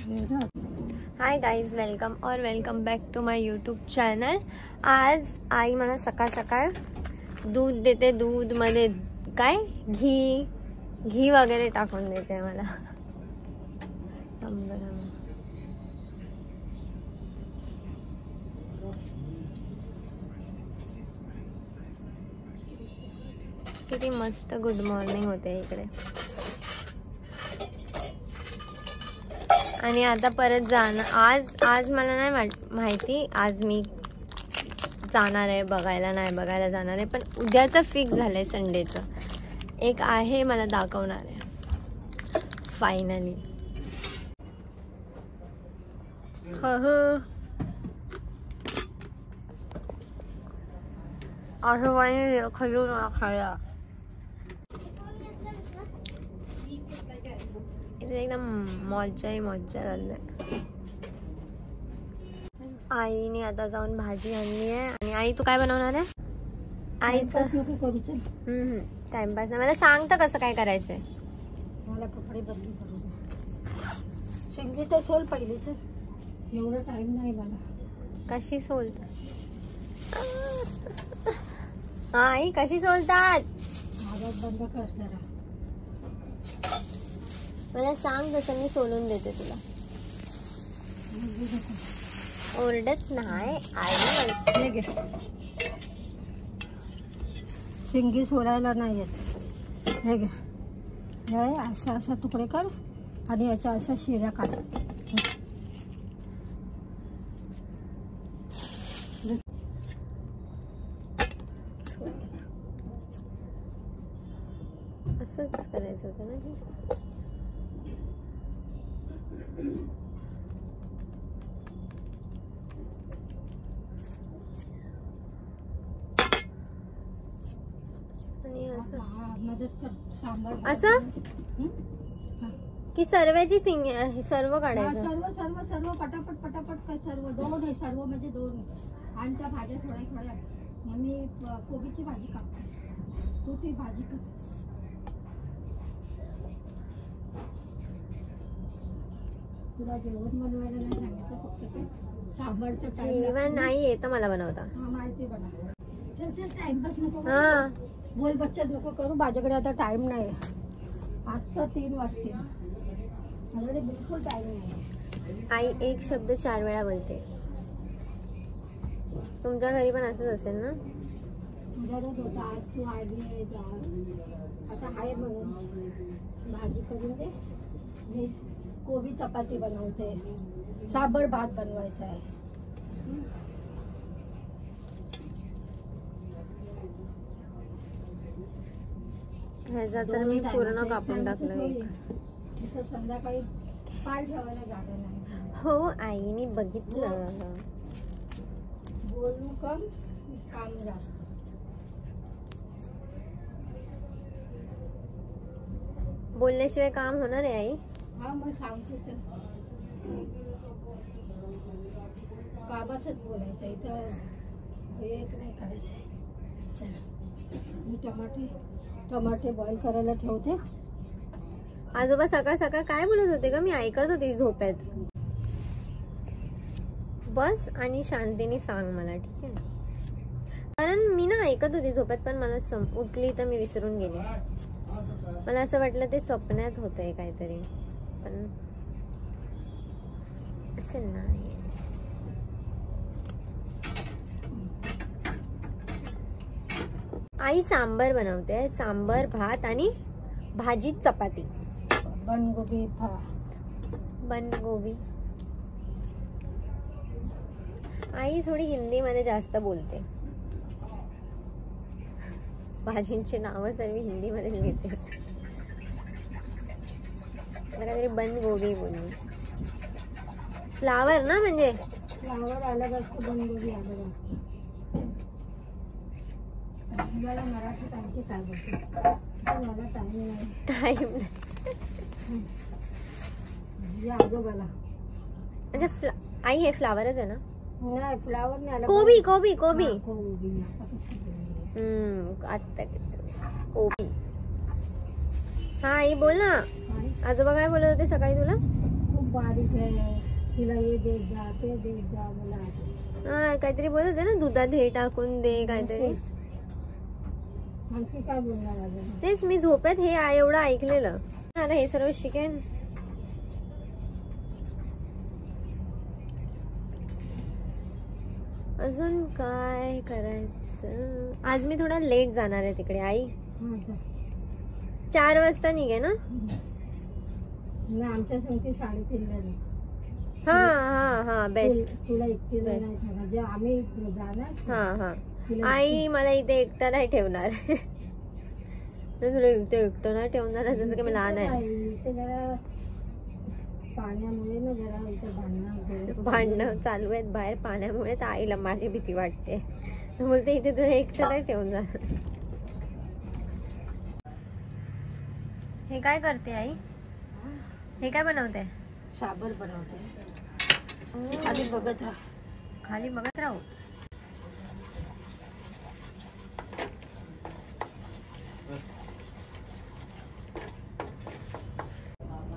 हाय guys, welcome और welcome back to my YouTube channel. आज आई मला सकाळ सकाळ दूध देते, दूध मध्ये काय घी वगैरे टाकून देते मला। किती मस्त गुड मॉर्निंग होते इकडे। आणि आता परत जाणार। आज मला नाही माहिती आज मी जाणार आहे बघायला जाणार आहे, पण उद्याचं फिक्स झालंय संडेचं। एक आहे मला दाखवणार आहे फायनली। असं पाणी खजूर खायला एकदम मज्जा झाली। आईने आता जाऊन भाजी आणली आहे। आणि आई तू काय बनवणार आहे? आईचं टाइमपास नाही, मला सांग तर कसं काय करायचंय। मला कपडे बदली करू दे। शेंगी तर सोल पहिलीच, एवढा टाइम नाही मला। कशी सोलतात आई, कशी सोलतात? आवाज बंद कर जरा, मला सांग तसं मी सोलून देते तुला। ओरडत नाही आई। शेंगी सोलायला नाही येत। हे घे, हे असा तुकडे कर आणि याच्या अशा शिऱ्या काढ। असंच करायचं होतं ना। मदत कर सांबार असं की सर्वची सर्व काढायचं। सर्व पटापट कर। सर्व दोन आहे, सर्व म्हणजे दोन। आणि त्या भाज्या थोड्या मग मी कोबीची भाजी कापते, तू ती भाजी कर। तुला जेवण बनवायला नाही सांगितलं, फक्त सांबारचं जेवण नाही येतं मला बनवता। माहिती बघा। चल टाइमपास नको बोल बच्चत नको करू। माझ्याकडे आता टाइम नाही, आता 3 वाजतील, माझ्याकडे बिलकुल टाइम नाही। आई एक शब्द 4 वेळा बोलते। तुमच्या घरी पण असंच असेल ना? घरात होता आज तू आली आता आहे म्हणून भाजी करून दे। मी कोबी चपाती बनवते, सांबर भात बनवायचा आहे। ह्याचा तर मी पूर्ण कापून टाकलं एक। संध्याकाळी पाय ठेवायला जागा नाही। हो आई, मी बघितलं। बोलू कम, काम जास्त। बोलल्याशिवाय काम होणार आहे आई? हा मग सांगते। चल कामाचंच बोलायचं, इथं एक नाही करायचं। चल मी टमाटे बॉईल करायला ठेवते। आजोबा सकाळ सकाळ काय बोलत होते का? मी ऐकत होती झोपेत। बस आणि शांतीने सांग मला, ठीक आहे? कारण मी ना ऐकत होती झोपेत, पण मला उठली तर मी विसरून गेली। मला असं वाटलं ते स्वप्नात होतंय काहीतरी, पण असं नाही। आई सांबर बनवते, सांबर भात आणि भाजी चपाती। बनगोबी आई थोडी हिंदी मध्ये जास्त बोलते। भाजींची नावं सर्व हिंदी मध्ये घेते। काहीतरी बनगोबी बोलली। फ्लावर ना, म्हणजे फ्लावर अलग असतो, बनगोबी अलग असतो। मला मराठीत आणखी काय बोलते, मला टाइम नाही। आजोबाला अच्छा आई हे फ्लावरच आहे ना? नाही फ्लावर नाही, कोबी आता कोबी। हा आई बोल ना, आजोबा काय बोलत होते सकाळी तुला? खूप बारीक आहे, तिला हे देत जा ते देत जा मला हा काहीतरी बोलत होते ना, दुधात हे टाकून दे काहीतरी. आणखी काय बोलणार अजून? तेच मी झोपेत हे एवढं ऐकलेलं. आता हे सर्व शिकेन. अजून काय करायचं? आज मी थोडा लेट जाणार आहे तिकडे. आई 4 वाजता निघे ना? आमच्या संगती 3:30. हा हा हा बेस्ट. तुला एकटीला नाही ठेवायचे, आम्ही जाणार. हा हा आई मला इथे एकटा नाही ठेवणार. तुला इथे एकटं नाही ठेवणार जसं की मी लहान आहे. पाण्यामुळे ना जरा इथे भांडणं चालू आहेत बाहेर पाण्यामुळे. तर आईला माझी भीती वाटते. बोलते इथे तुला एकटं नाही ठेवणार. हे काय करते आई? हे काय बनवते? साबर बनवते. खाली बघत राहा. खाली बघत राहू.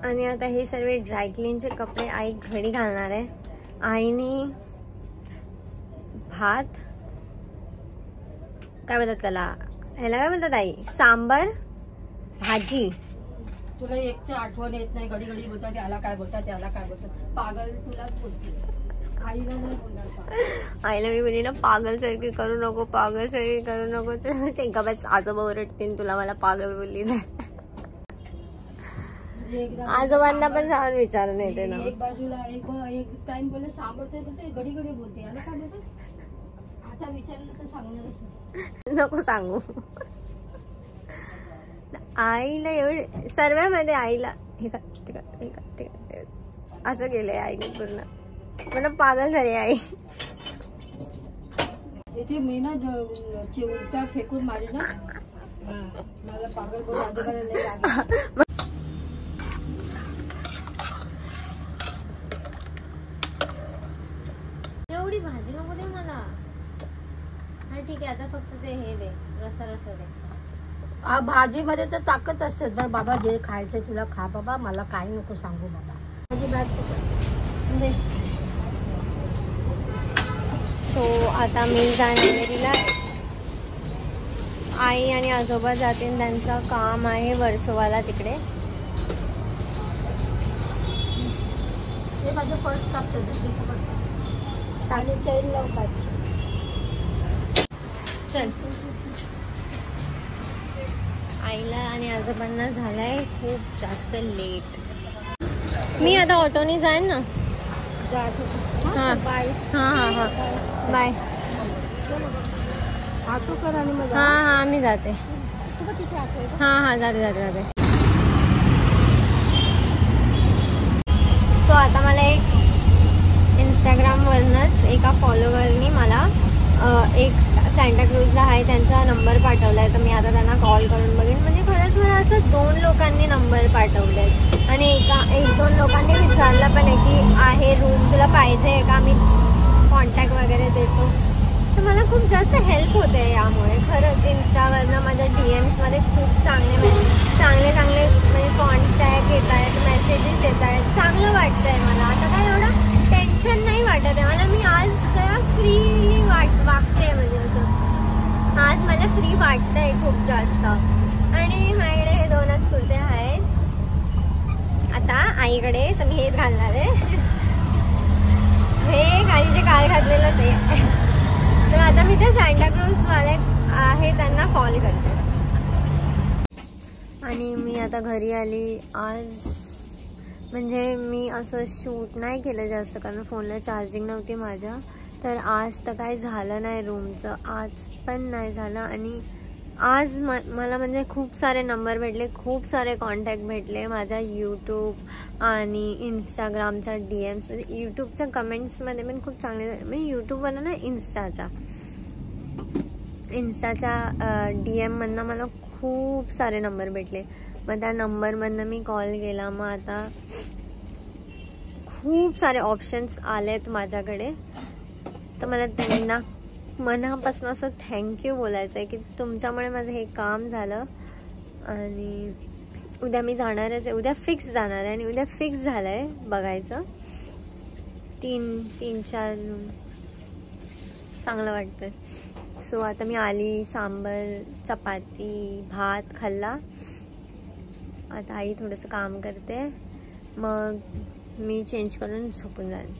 आणि आता हे सर्व ड्रायक्लीनचे कपडे आई घडी घालणार आहे. आईनी भात, काय बोलतात त्याला, ह्याला काय बोलतात आई? सांबर भाजी. तुला एकची आठवण येत नाही. घडी घडी बोलतात त्याला काय बोलतात त्याला काय बोलतात. पागल तुलाच बोलते. आईला नाही बोलणार. आईला मी बोलली ना पागल सारखी करू नको, पागल सारखी करू नको. तर ते का बस आजोबा ओरडतील तुला मला पागल बोलली नाही. आजोबांना पण जाऊन विचारून येते ना. एक बाजूला एक टाइम बोलले सांभाळते बोलते, घडी घडी बोलते याला काय बोलते. आता विचारलं तर सांगणारच नाही. नको सांगू. आईला एवढे सर्वांमध्ये आईला हे का ते का हे का ते का असं केलंय आईने पूर्ण. म्हणून पागल झाली आई. तिथे मी ना उलटा फेकून मारी ना, मला पागल बोल अधिकार नाही. एवढी भाजी नको दे मला. हा ठीक आहे आता फक्त ते हे दे, रसा रसा दे. भाजी मध्ये तर ताकद असते बाबा. जे खायचं तुला खा बाबा, मला काही नको सांगू बाबा. माझी बॅग दे. सो आता मी जाणेरीला. आई आणि आजोबा जातील, त्यांचं काम आहे वर्सोवाला तिकडे. हे माझं फर्स्ट टाकतं आणि चैन लावतात. चल. आईला आणि आजोबांना झालाय खूप जास्त लेट. मी आता ऑटोनी जाईन ना. हा बाय. हा हा हा बाय. ऑटो कर आणि मग हा हा मी जाते. तिथे ऑटो. हा हा जाते जाते जाते. सो आता मला एक इंस्टाग्रामवरनंच एका फॉलोवरनी मला एक सांताक्रूजला आहे त्यांचा नंबर पाठवला आहे. तर मी आता त्यांना कॉल करून बघेन. म्हणजे खरंच मला असं 2 लोकांनी नंबर पाठवले आहेत आणि 1-2 लोकांनी विचारलं पण आहे की आहे रूम तुला पाहिजे आहे का, मी कॉन्टॅक्ट वगैरे देतो. तर मला खूप जास्त हेल्प होते यामुळे. खरंच इंस्टावरनं माझ्या DMsमध्ये खूप चांगले म्हणजे कॉन्टॅक्ट येत आहेत, मेसेजेस येत आहेत. चांगलं वाटतंय मला. आता काय एवढं टेन्शन नाही वाटत आहे मला. मी आज जरा फ्रीली वागते. म्हणजे असं आज मला फ्री वाटतंय खूप जास्त. आणि माझ्याकडे हे 2च कुर्ते आहेत आता आईकडे. तर मी हेच घालणार आहे. हे खालीचे काल घातलेलंच आहे. तर आता मी ते सांताक्रूजवाले आहे त्यांना कॉल करते. आणि मी आता घरी आली. आज म्हणजे मी असं शूट नाही केलं जास्त कारण फोनला चार्जिंग नव्हती माझ्या. तर आज तर काही झालं नाही रूमचं. आज पण नाही झालं. आणि आज मला म्हणजे खूप सारे नंबर भेटले, खूप सारे कॉन्टॅक्ट भेटले माझ्या यूट्यूब आणि इंस्टाग्रामच्या DMs. यूट्यूबच्या कमेंट्समध्ये पण खूप चांगले. म्हणजे यूट्यूबवरनं ना इंस्टाच्या DM मधनं मला खूप सारे नंबर भेटले. मग त्या नंबरमधनं मी कॉल केला. मग आता खूप सारे ऑप्शन्स आलेत माझ्याकडे. तर मला त्यांना मनापासून असं थँक्यू बोलायचं आहे की तुमच्यामुळे माझं हे काम झालं. आणि उद्या मी जाणारच आहे, उद्या फिक्स जाणार आहे आणि उद्या फिक्स झालं आहे बघायचं. 3-4 चांगलं वाटतं. सो आता मी आली, सांबर चपाती भात खाल्ला. आता आई थोडंसं काम करते, मग मी चेंज करून झोपून जाईल.